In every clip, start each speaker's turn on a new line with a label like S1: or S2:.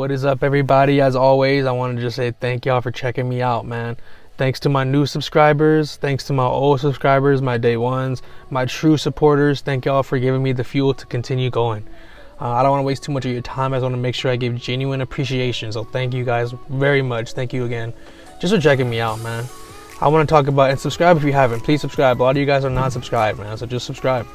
S1: What is up, everybody? As always, I want to just say thank y'all for checking me out, man. Thanks to my new subscribers, thanks to my old subscribers, my day ones, my true supporters. Thank y'all for giving me the fuel to continue going. I don't want to waste too much of your time. I just want to make sure I give genuine appreciation. So thank you guys very much. Thank you again just for checking me out, man. I want to talk about, and subscribe if you haven't. Please subscribe. A lot of you guys are not subscribed, man, so just subscribe.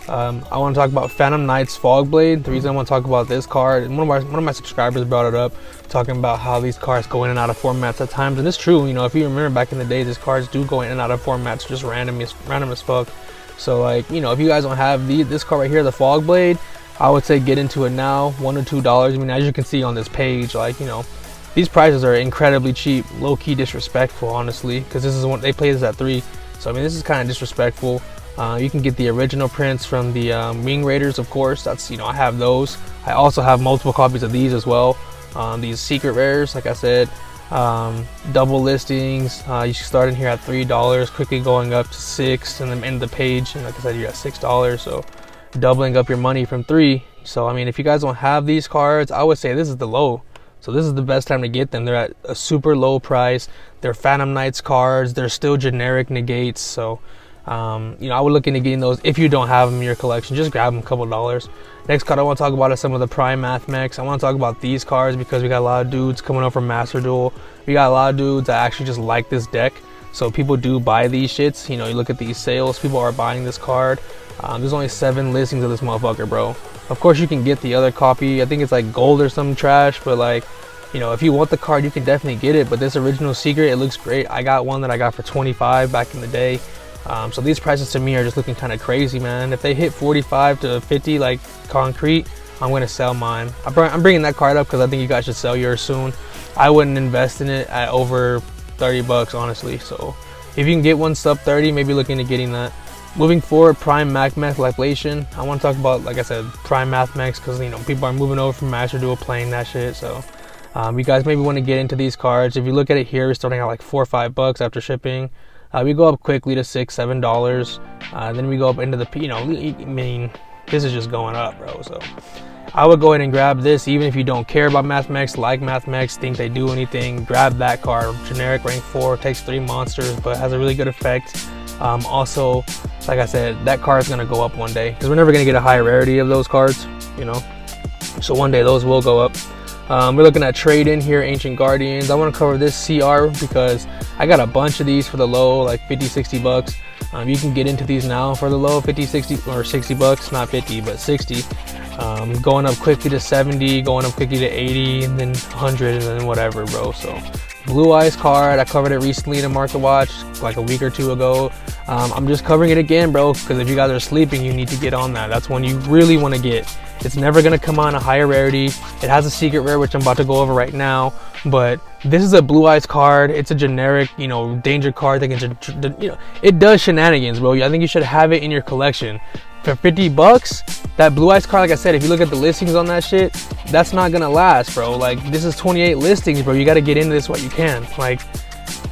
S1: I want to talk about Phantom Knight's Fog Blade. The reason I want to talk about this card, and one of my subscribers brought it up, talking about how these cards go in and out of formats at times, and it's true. You know, if you remember back in the day, these cards do go in and out of formats, just random as fuck. So, like, you know, if you guys don't have this card right here, the Fog Blade, I would say get into it now. $1 or $2. I mean, as you can see on this page, like, you know, these prices are incredibly cheap, low-key disrespectful, honestly, because this is one they play this at 3. So I mean, this is kind of disrespectful. You can get the original prints from the Ring Raiders, of course. That's, you know, I have those. I also have multiple copies of these as well. These secret rares, like I said, double listings. You start in here at $3, quickly going up to $6, and then end the page. And like I said, you're at $6, so doubling up your money from 3. So I mean, if you guys don't have these cards, I would say this is the low. So this is the best time to get them. They're at a super low price. They're Phantom Knights cards. They're still generic negates. So you know, I would look into getting those if you don't have them in your collection. Just grab them, a couple dollars. Next card I want to talk about is some of the Prime Math Mechs. I want to talk about these cards because we got a lot of dudes coming up from Master Duel. We got a lot of dudes that actually just like this deck. So people do buy these shits. You know, you look at these sales, people are buying this card. There's only 7 listings of this motherfucker, bro. Of course, you can get the other copy. I think it's like gold or some trash, but like, you know, if you want the card, you can definitely get it. But this original secret, it looks great. I got one that I got for 25 back in the day. So these prices to me are just looking kind of crazy, man. If they hit 45 to 50 like concrete, I'm gonna sell mine. I'm bringing that card up because I think you guys should sell yours soon. I wouldn't invest in it at over 30 bucks, honestly. So if you can get one sub 30, maybe look into getting that. Moving forward, Prime Math Mech Liflation. I want to talk about, like I said, Prime Math Mechs because, you know, people are moving over from Master Duel playing that shit. So you guys maybe want to get into these cards. If you look at it here, we're starting at like 4 or 5 bucks after shipping. We go up quickly to $6, $7. Then we go up into the, you know, I mean, this is just going up, bro. So I would go ahead and grab this, even if you don't care about Math Mechs, like Math Mechs, think they do anything. Grab that card. Generic rank 4, takes 3 monsters, but has a really good effect. Also, like I said, that card is gonna go up one day because we're never gonna get a high rarity of those cards, you know. So one day those will go up. We're looking at trade in here, Ancient Guardians. I want to cover this CR because I got a bunch of these for the low, like 50, 60 bucks. You can get into these now for the low, 50, 60, or 60 bucks, not 50, but 60. Going up quickly to 70, going up quickly to 80, and then 100, and then whatever, bro. So Blue Eyes card, I covered it recently in a Market Watch, like a week or 2 ago. I'm just covering it again, bro, because if you guys are sleeping, you need to get on that. That's one you really want to get. It's never going to come on a higher rarity. It has a secret rare, which I'm about to go over right now. But this is a Blue Eyes card. It's a generic, you know, danger card that can, you know, it does shenanigans, bro. I think you should have it in your collection. For 50 bucks, that Blue Eyes card, like I said, if you look at the listings on that shit, that's not going to last, bro. Like, this is 28 listings, bro. You got to get into this while you can. Like,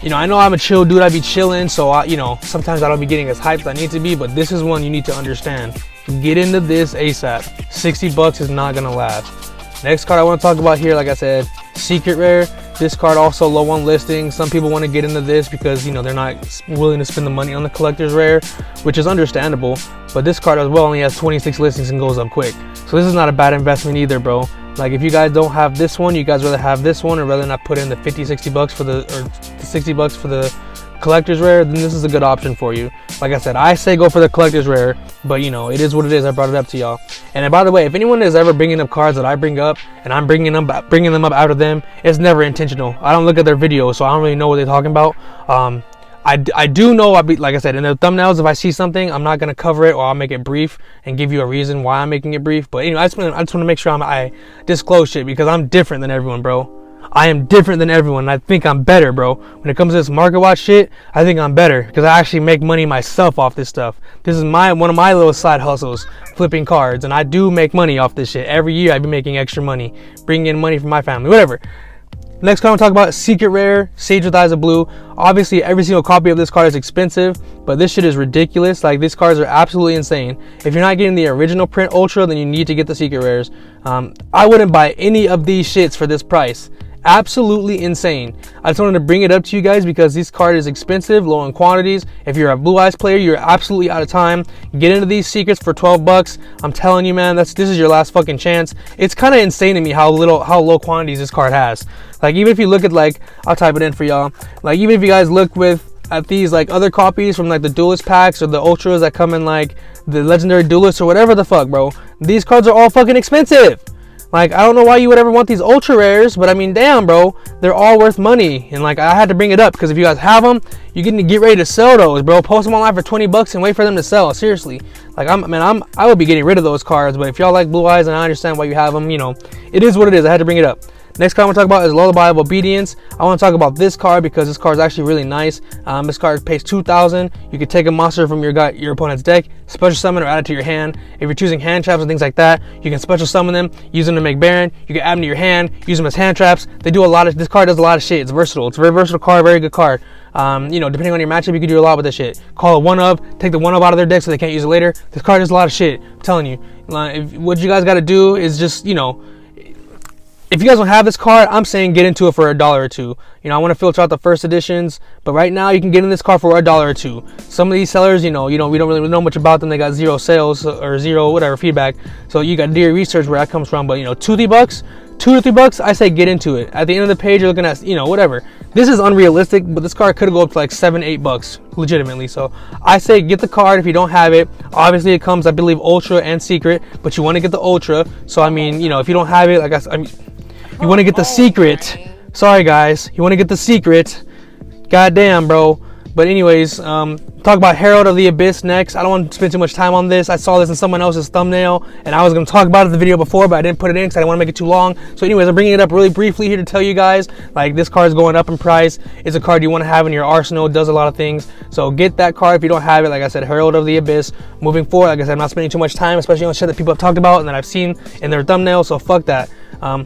S1: you know, I know I'm a chill dude. I be chilling, so you know, sometimes I don't be getting as hyped as I need to be, but this is one you need to understand. Get into this ASAP. 60 bucks is not gonna last. Next card I want to talk about here, like I said, secret rare. This card also low on listing. Some people want to get into this because, you know, they're not willing to spend the money on the collector's rare, which is understandable. But this card as well only has 26 listings and goes up quick. So this is not a bad investment either, bro. Like, if you guys don't have this one, you guys rather have this one or rather not put in the 50, 60 bucks for the, or the 60 bucks for the collector's rare, then this is a good option for you. Like I said, I say go for the collector's rare, but you know, it is what it is. I brought it up to y'all. And by the way, if anyone is ever bringing up cards that I bring up and I'm bringing them up out of them, it's never intentional. I don't look at their videos, so I don't really know what they're talking about. I do know, like I said, in the thumbnails, if I see something, I'm not going to cover it, or I'll make it brief and give you a reason why I'm making it brief. But anyway, I just want to make sure I disclose shit because I'm different than everyone, bro. I am different than everyone, and I think I'm better, bro. When it comes to this Market Watch shit, I think I'm better because I actually make money myself off this stuff. This is one of my little side hustles, flipping cards, and I do make money off this shit. Every year I be making extra money, bringing in money for my family, whatever. Next card I'm talking about is Secret Rare, Sage with Eyes of Blue. Obviously, every single copy of this card is expensive, but this shit is ridiculous. Like, these cards are absolutely insane. If you're not getting the original print Ultra, then you need to get the Secret Rares. I wouldn't buy any of these shits for this price. Absolutely insane. I just wanted to bring it up to you guys because this card is expensive, low in quantities. If you're a Blue Eyes player, you're absolutely out of time. Get into these secrets for 12 bucks. I'm telling you, man, this is your last fucking chance. It's kind of insane to me how low quantities this card has. Like, even if you look at, like, I'll type it in for y'all. Like, even if you guys look at these like other copies from like the Duelist packs or the Ultras that come in like the Legendary Duelist or whatever the fuck, bro, these cards are all fucking expensive. Like, I don't know why you would ever want these ultra rares, but I mean, damn, bro, they're all worth money. And like, I had to bring it up because if you guys have them, you get ready to sell those, bro. Post them online for 20 bucks and wait for them to sell. Seriously, like, I would be getting rid of those cards. But if y'all like Blue Eyes and I understand why you have them, you know, it is what it is. I had to bring it up. Next card I want to talk about is Lullaby of Obedience. I want to talk about this card because this card is actually really nice. This card pays 2,000. You can take a monster from your opponent's deck, special summon or add it to your hand. If you're choosing hand traps and things like that, you can special summon them, use them to make Baron. You can add them to your hand, use them as hand traps. This card does a lot of shit. It's versatile. It's a very versatile card, very good card. You know, depending on your matchup, you can do a lot with this shit. Call a 1-of, take the 1-of out of their deck so they can't use it later. This card does a lot of shit. I'm telling you. What you guys got to do is just, you know, if you guys don't have this card, I'm saying get into it for $1 or $2. You know, I want to filter out the first editions, but right now you can get in this card for $1 or $2. Some of these sellers, you know, we don't really know much about them. They got 0 sales or 0 whatever feedback. So you got to do your research where that comes from. But you know, $2 to $3 bucks, I say get into it. At the end of the page, you're looking at, you know, whatever. This is unrealistic, but this card could go up to like $7, $8 legitimately. So I say get the card if you don't have it. Obviously, it comes, I believe, Ultra and Secret, but you want to get the Ultra. So I mean, you know, if you don't have it, like I mean, you want to get the Secret. Sorry, guys. You want to get the Secret. Goddamn, bro. But anyways, talk about Herald of the Abyss next. I don't want to spend too much time on this. I saw this in someone else's thumbnail, and I was going to talk about it in the video before, but I didn't put it in because I didn't want to make it too long. So anyways, I'm bringing it up really briefly here to tell you guys, like, this card is going up in price. It's a card you want to have in your arsenal. It does a lot of things. So get that card if you don't have it. Like I said, Herald of the Abyss. Moving forward, like I said, I'm not spending too much time, especially on shit that people have talked about and that I've seen in their thumbnail, so fuck that.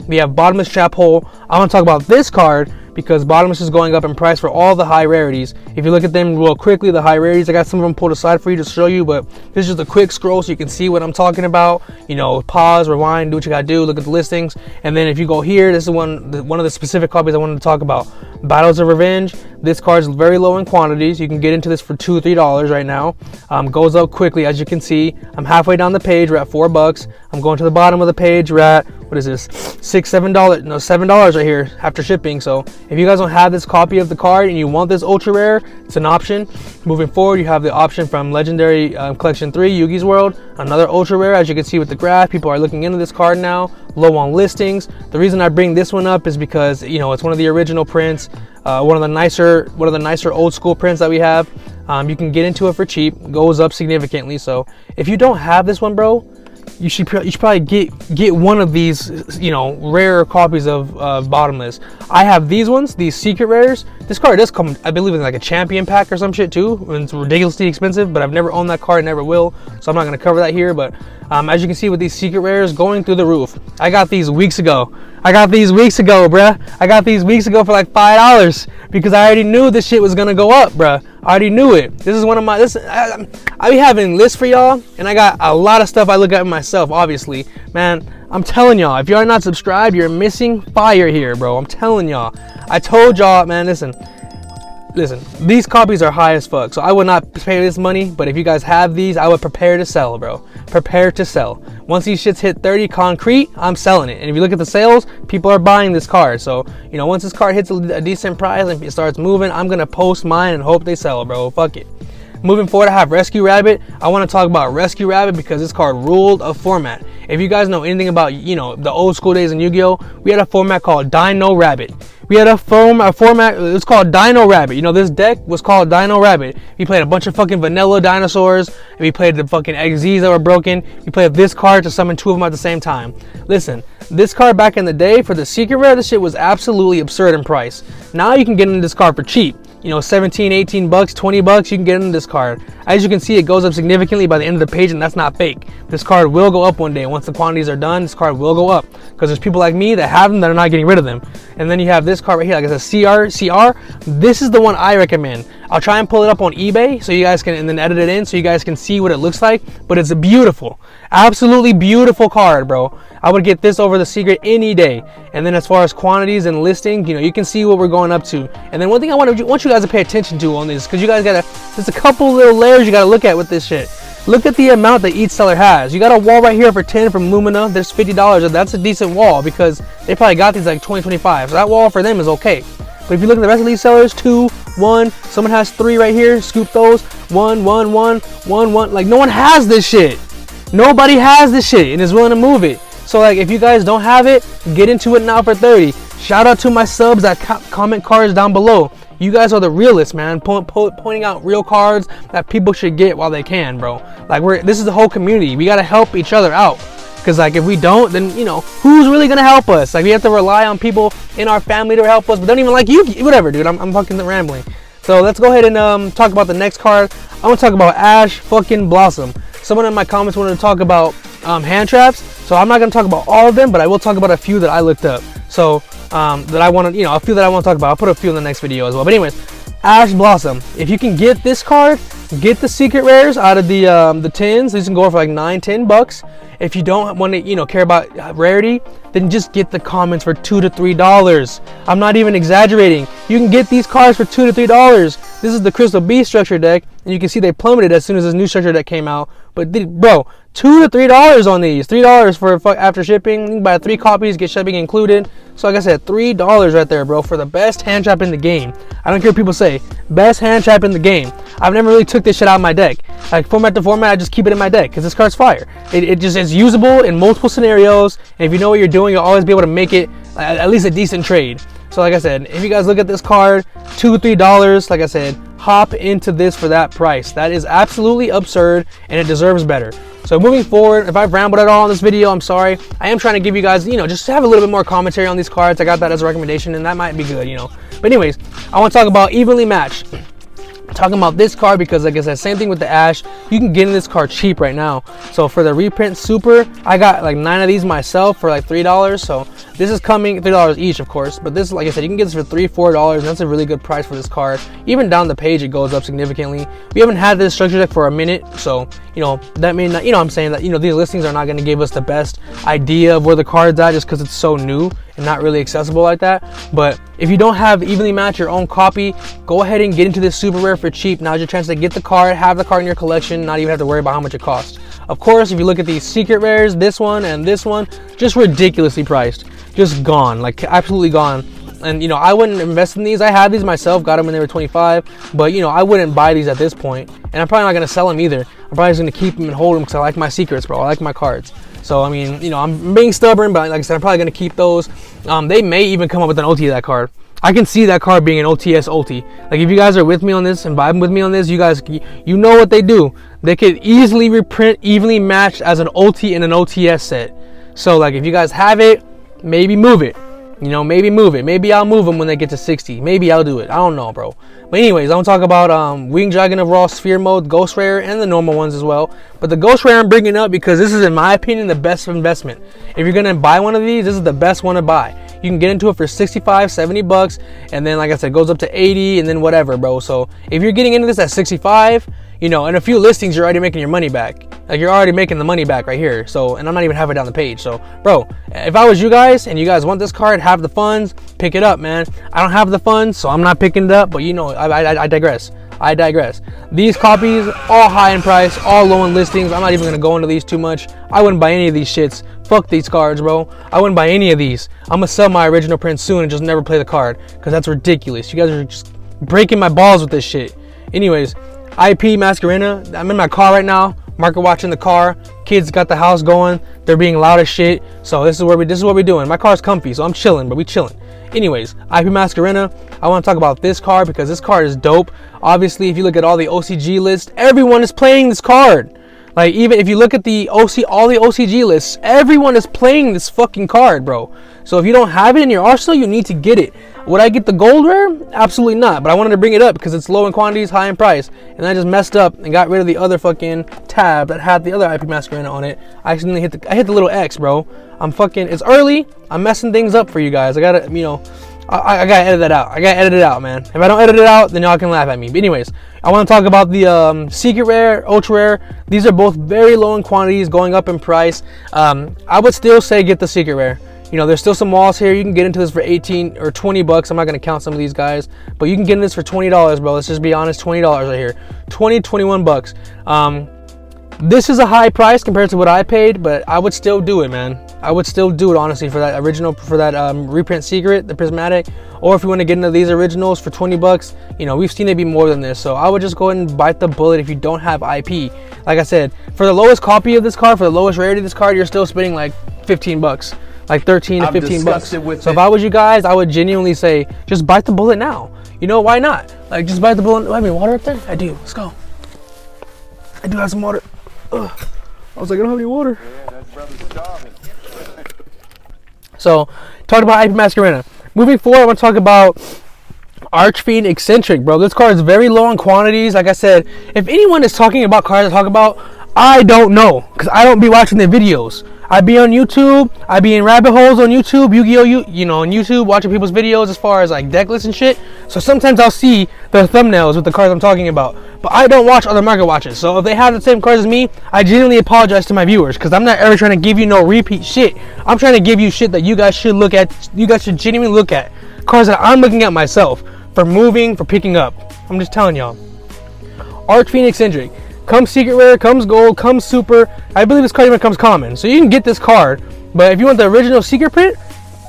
S1: We have Bottomless Trap Hole. I want to talk about this card because Bottomless is going up in price for all the high rarities. If you look at them real quickly, the high rarities, I got some of them pulled aside for you to show you, but this is just a quick scroll so you can see what I'm talking about. You know, pause, rewind, do what you gotta do, look at the listings, and then if you go here, this is one of the specific copies I wanted to talk about. Battles of Revenge. This card is very low in quantities. You can get into this for $2 or $3 right now. Goes up quickly, as you can see. I'm halfway down the page. We're at $4. I'm going to the bottom of the page. We're at, what is this? $7 right here after shipping. So if you guys don't have this copy of the card and you want this ultra rare, it's an option. Moving forward, you have the option from Legendary Collection 3, Yugi's World, another ultra rare. As you can see with the graph, people are looking into this card now. Low on listings. The reason I bring this one up is because, you know, it's one of the original prints. One of the nicer old school prints that we have. You can get into it for cheap. Goes up significantly. So if you don't have this one, bro, you should probably get one of these, you know, rare copies of Bottomless. I have these ones, these secret rares. This card does come, I believe, in like a champion pack or some shit too. It's ridiculously expensive, but I've never owned that card, never will. So I'm not gonna cover that here. But as you can see with these secret rares going through the roof. I got these weeks ago. I got these weeks ago, bruh. I got these weeks ago for like $5 because I already knew this shit was gonna go up, bruh. I already knew it. This is one of my, I be having lists for y'all, and I got a lot of stuff I look at myself, obviously. Man, I'm telling y'all, if y'all are not subscribed, you're missing fire here, bro. I'm telling y'all. I told y'all, man, listen, these copies are high as fuck, so I would not pay this money, but if you guys have these, I would prepare to sell, bro. Prepare to sell. Once these shits hit 30 concrete, I'm selling it. And if you look at the sales, people are buying this card. So, you know, once this card hits a decent price and it starts moving, I'm going to post mine and hope they sell, bro. Fuck it. Moving forward, I have Rescue Rabbit. I want to talk about Rescue Rabbit because this card ruled a format. If you guys know anything about, you know, the old school days in Yu-Gi-Oh, we had a format called Dino Rabbit. We had a format, it was called Dino Rabbit. You know, this deck was called Dino Rabbit. We played a bunch of fucking vanilla dinosaurs, and we played the fucking XZs that were broken. We played this card to summon two of them at the same time. Listen, this card back in the day, for the secret rare, this shit was absolutely absurd in price. Now you can get into this card for cheap. you know, 17, 18 bucks, 20 bucks, you can get into this card. As you can see, it goes up significantly by the end of the page, and that's not fake. This card will go up one day. Once the quantities are done, this card will go up, because there's people like me that have them that are not getting rid of them. And then you have this card right here, like it's a CR. This is the one I recommend. I'll try and pull it up on eBay so you guys can, and then edit it in so you guys can see what it looks like. But it's a beautiful, absolutely beautiful card, bro. I would get this over the Secret any day. And then as far as quantities and listing, you know, you can see what we're going up to. And then one thing I want you guys to pay attention to on this, because you guys gotta, there's a couple little layers you gotta look at with this shit. Look at the amount that each seller has. You got a wall right here for 10 from Lumina. There's $50. That's a decent wall because they probably got these like 20, 25. So that wall for them is okay. But if you look at the rest of these sellers, 2, 1, someone has 3 right here. Scoop those. 1, 1, 1, 1, 1. Like, no one has this shit. Nobody has this shit and is willing to move it. So like, if you guys don't have it, get into it now for 30. Shout out to my subs that comment cards down below. You guys are the realists, man. Pointing out real cards that people should get while they can, bro. Like, this is the whole community. We gotta help each other out. Cause like, if we don't, then you know, who's really gonna help us? Like, we have to rely on people in our family to help us, but don't even like you. Whatever, dude. I'm fucking rambling. So let's go ahead and talk about the next card. I want to talk about Ash fucking Blossom. Someone in my comments wanted to talk about hand traps. So I'm not gonna talk about all of them, but I will talk about a few that I looked up. So that I want to, you know, a few that I want to talk about. I'll put a few in the next video as well. But anyways, Ash Blossom. If you can get this card, get the secret rares out of the tins. These can go for like 9, 10 bucks. If you don't want to, you know, care about rarity, then just get the commons for $2 to $3. I'm not even exaggerating. You can get these cards for $2 to $3. This is the Crystal Beast structure deck, and you can see they plummeted as soon as this new structure deck came out. But bro, $2 to $3 on these. $3 for after shipping. You can buy 3 copies, get shipping included. So like I said, $3 right there, bro, for the best hand trap in the game. I don't care what people say. Best hand trap in the game. I've never really took this shit out of my deck. Like, format to format, I just keep it in my deck because this card's fire. It just is usable in multiple scenarios, and if you know what you're doing, you'll always be able to make it at least a decent trade. So like I said, if you guys look at this card, $2 to $3, like I said, hop into this for that price. That is absolutely absurd, and it deserves better. So moving forward, if I've rambled at all in this video, I'm sorry. I am trying to give you guys, you know, just have a little bit more commentary on these cards. I got that as a recommendation, and that might be good, you know. But anyways, I want to talk about Evenly Matched. Talking about this card because, like I said, same thing with the Ash. You can get in this card cheap right now. So for the reprint super, I got like 9 of these myself for like $3. So this is coming $3 each, of course. But this, like I said, you can get this for $3, $4. And that's a really good price for this card. Even down the page, it goes up significantly. We haven't had this structure deck for a minute, so you know that may not. You know, I'm saying that, you know, these listings are not going to give us the best idea of where the card's at just because it's so new and not really accessible like that. But if you don't have Evenly Matched your own copy, go ahead and get into this super rare for cheap. Now's your chance to get the card, have the card in your collection, not even have to worry about how much it costs. Of course, if you look at these secret rares, this one and this one, just ridiculously priced, just gone, like absolutely gone. And you know, I wouldn't invest in these. I have these myself, got them when they were 25, but you know, I wouldn't buy these at this point, and I'm probably not going to sell them either. I'm probably just going to keep them and hold them because I like my secrets, bro. I like my cards. So I mean, you know, I'm being stubborn, but like I said, I'm probably going to keep those. They may even come up with an OT of that card. I can see that card being an OTS OT. Like, if you guys are with me on this and vibing with me on this, you guys, you know what they do. They could easily reprint Evenly Matched as an OT in an OTS set. So like, if you guys have it, maybe move it. You know, maybe move it. Maybe I'll move them when they get to 60. Maybe I'll do it. I don't know, bro. But anyways, I'm going to talk about Winged Dragon of Raw Sphere Mode, Ghost Rare, and the normal ones as well. But the Ghost Rare I'm bringing up because this is, in my opinion, the best investment. If you're going to buy one of these, this is the best one to buy. You can get into it for 65, 70 bucks. And then, like I said, it goes up to 80 and then whatever, bro. So if you're getting into this at 65, you know, in a few listings, you're already making your money back. Like, you're already making the money back right here. So, and I'm not even halfway down the page. So, bro, if I was you guys and you guys want this card, have the funds, pick it up, man. I don't have the funds, so I'm not picking it up. But you know, I digress. I digress. These copies, all high in price, all low in listings. I'm not even gonna go into these too much. I wouldn't buy any of these shits. Fuck these cards, bro. I wouldn't buy any of these. I'm gonna sell my original print soon and just never play the card because that's ridiculous. You guys are just breaking my balls with this shit. Anyways, IP Masquerena. I'm in my car right now. Market watching the car. Kids got the house going. They're being loud as shit. So this is what we're doing. My car's comfy, so I'm chilling, but we chilling. Anyways, IP Masquerena. I want to talk about this card because this card is dope. Obviously, if you look at all the OCG lists, everyone is playing this card. Like, even if you look at the all the OCG lists, everyone is playing this fucking card, bro. So if you don't have it in your arsenal, you need to get it. Would I get the gold rare? Absolutely not. But I wanted to bring it up because it's low in quantities, high in price. And I just messed up and got rid of the other fucking tab that had the other IP Masquerena on it. I accidentally hit the little X, bro. It's early. I'm messing things up for you guys. I gotta, I gotta edit that out. I gotta edit it out, man. If I don't edit it out, then y'all can laugh at me. But anyways, I want to talk about the secret rare, ultra rare. These are both very low in quantities, going up in price. I would still say get the secret rare. There's still some walls here. You can get into this for 18 or 20 bucks. I'm not going to count some of these guys, but you can get in this for $20, bro. Let's just be honest, $20 right here. 20, 21 bucks. This is a high price compared to what I paid, but I would still do it, man. I would still do it, honestly, for that reprint secret, the prismatic. Or if you want to get into these originals for 20 bucks, we've seen it be more than this. So I would just go ahead and bite the bullet if you don't have IP. Like I said, for the lowest copy of this card, for the lowest rarity of this card, you're still spending like 15 bucks. Like 13 to 15 bucks. So if I was you guys, I would genuinely say, just bite the bullet now. Why not? Like, just bite the bullet. I mean, water up there? I do. Let's go. I do have some water. Ugh. I was like, I don't have any water.
S2: Yeah, that's brother's job.
S1: So, talked about IP Masquerena. Moving forward, I want to talk about Archfiend Eccentric, bro. This card is very low in quantities. Like I said, if anyone is talking about cards to talk about, I don't know, because I don't be watching their videos. I be on YouTube. I be in rabbit holes on YouTube, Yu-Gi-Oh! On YouTube, watching people's videos as far as like deck lists and shit. So sometimes I'll see the thumbnails with the cards I'm talking about. But I don't watch other market watches. So if they have the same cards as me, I genuinely apologize to my viewers, because I'm not ever trying to give you no repeat shit. I'm trying to give you shit that you guys should look at. You guys should genuinely look at. Cards that I'm looking at myself for moving, for picking up. I'm just telling y'all. Archfiend Eccentric. Comes secret rare, comes gold, comes super. I believe this card even comes common. So you can get this card, but if you want the original secret print,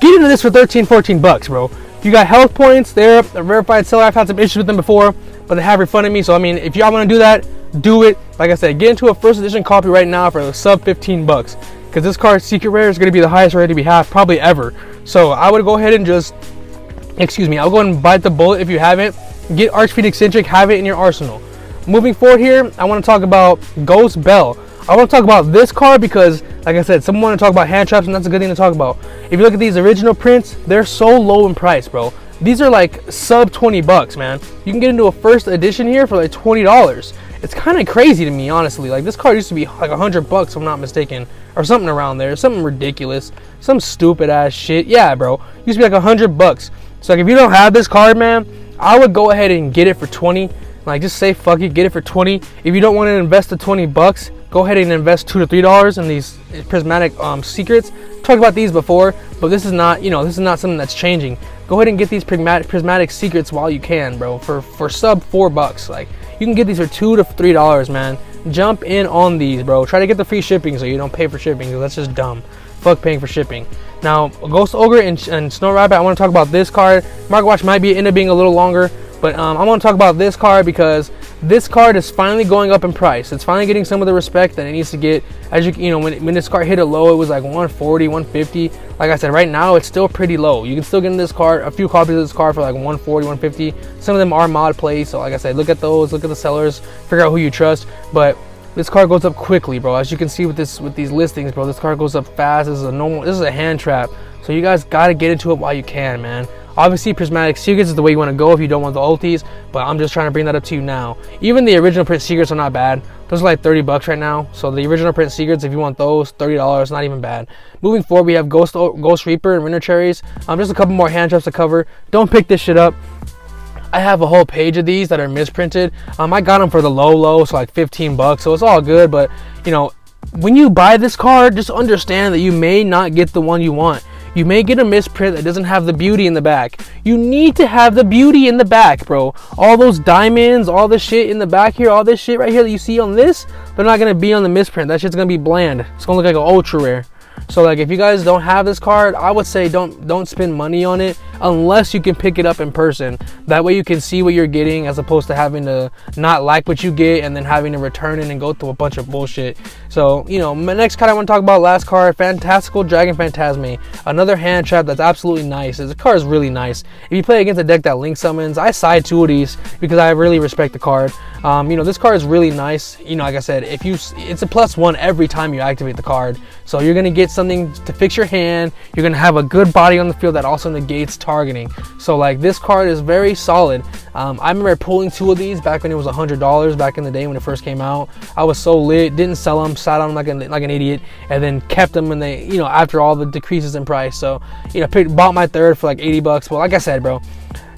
S1: get into this for 13, 14 bucks, bro. You got health points. They're a verified seller. I've had some issues with them before, but they have refunded me. So I mean, if y'all want to do that, do it. Like I said, get into a first edition copy right now for sub 15 bucks, because this card secret rare is going to be the highest rarity we have probably ever. So I would go ahead and just, I'll go ahead and bite the bullet if you haven't. Get Archfiend Eccentric, have it in your arsenal. Moving forward here, I want to talk about Ghost Bell. I want to talk about this card because, like I said, someone want to talk about hand traps, and that's a good thing to talk about. If you look at these original prints, they're so low in price, bro. These are like sub 20 bucks, man. You can get into a first edition here for like $20. It's kind of crazy to me, honestly. Like, this card used to be like 100 bucks, if I'm not mistaken, or something around there. Something ridiculous, some stupid ass shit. Yeah, bro. Used to be like 100 bucks. So like, if you don't have this card, man, I would go ahead and get it for 20. Like, just say fuck it, get it for 20. If you don't want to invest the 20 bucks, go ahead and invest $2 to $3 in these prismatic secrets. Talked about these before, but this is not, this is not something that's changing. Go ahead and get these prismatic secrets while you can, bro, for sub $4. Like, you can get these for $2 to $3, man. Jump in on these, bro. Try to get the free shipping so you don't pay for shipping, because that's just dumb. Fuck paying for shipping. Now, Ghost Ogre and Snow Rabbit, I want to talk about this card. Market Watch might end up being a little longer, but I want to talk about this card because this card is finally going up in price. It's finally getting some of the respect that it needs to get. As when this card hit a low, it was like 140, 150. Like I said, right now it's still pretty low. You can still get in this card, a few copies of this card for like 140, 150. Some of them are mod plays, so like I said, look at those, look at the sellers, figure out who you trust. But this card goes up quickly, bro. As you can see with these listings, bro, this card goes up fast. This is a hand trap. So you guys gotta get into it while you can, man. Obviously, Prismatic Secrets is the way you want to go if you don't want the ultis, but I'm just trying to bring that up to you now. Even the original print secrets are not bad. Those are like 30 bucks right now. So the original print secrets, if you want those, $30, not even bad. Moving forward, we have Ghost Reaper and Winter Cherries. Just a couple more hand traps to cover. Don't pick this shit up. I have a whole page of these that are misprinted. I got them for the low, so like 15 bucks. So it's all good, but when you buy this card, just understand that you may not get the one you want. You may get a misprint that doesn't have the beauty in the back. You need to have the beauty in the back, bro. All those diamonds, all this shit in the back here, all this shit right here that you see on this, they're not going to be on the misprint. That shit's going to be bland. It's going to look like an ultra rare. So like, if you guys don't have this card, I would say don't spend money on it unless you can pick it up in person. That way you can see what you're getting, as opposed to having to not like what you get and then having to return it and go through a bunch of bullshit. So, my next card I want to talk about, last card, Fantastical Dragon Phantasme. Another hand trap that's absolutely nice. This card is really nice. If you play against a deck that link summons, I side two of these because I really respect the card. You know, this card is really nice. You know, like I said, it's a +1 every time you activate the card. So you're gonna get something to fix your hand. You're gonna have a good body on the field that also negates targeting. So like, this card is very solid. I remember pulling 2 of these back when it was $100 back in the day when it first came out. I was so lit, didn't sell them, sat on them like an idiot, and then kept them. And they, you know, after all the decreases in price. So, you know, bought my third for like $80. Well, like I said, bro,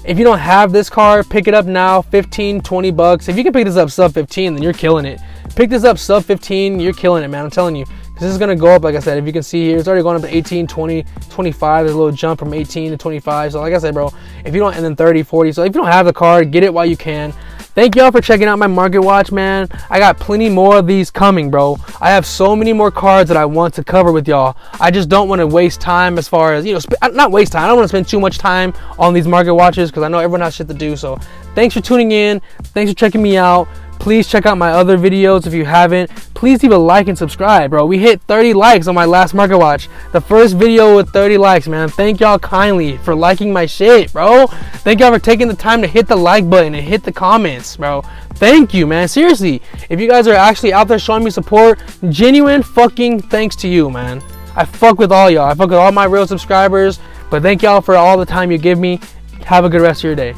S1: if you don't have this card, pick it up now. 15, 20 bucks. If you can pick this up sub 15, then you're killing it. Pick this up sub 15, you're killing it, man. I'm telling you. This is gonna go up, like I said. If you can see here, it's already going up to 18, 20, 25. There's a little jump from 18 to 25. So like I said, bro, if you don't, and then 30, 40. So if you don't have the card, get it while you can. Thank y'all for checking out my market watch, man. I got plenty more of these coming, bro. I have so many more cards that I want to cover with y'all. I just don't want to waste time as far as, you know, not waste time. I don't want to spend too much time on these market watches because I know everyone has shit to do. So thanks for tuning in. Thanks for checking me out. Please check out my other videos if you haven't. Please leave a like and subscribe, bro. We hit 30 likes on my last market watch. The first video with 30 likes, man. Thank y'all kindly for liking my shit, bro. Thank y'all for taking the time to hit the like button and hit the comments, bro. Thank you, man. Seriously, if you guys are actually out there showing me support, genuine fucking thanks to you, man. I fuck with all y'all. I fuck with all my real subscribers. But thank y'all for all the time you give me. Have a good rest of your day.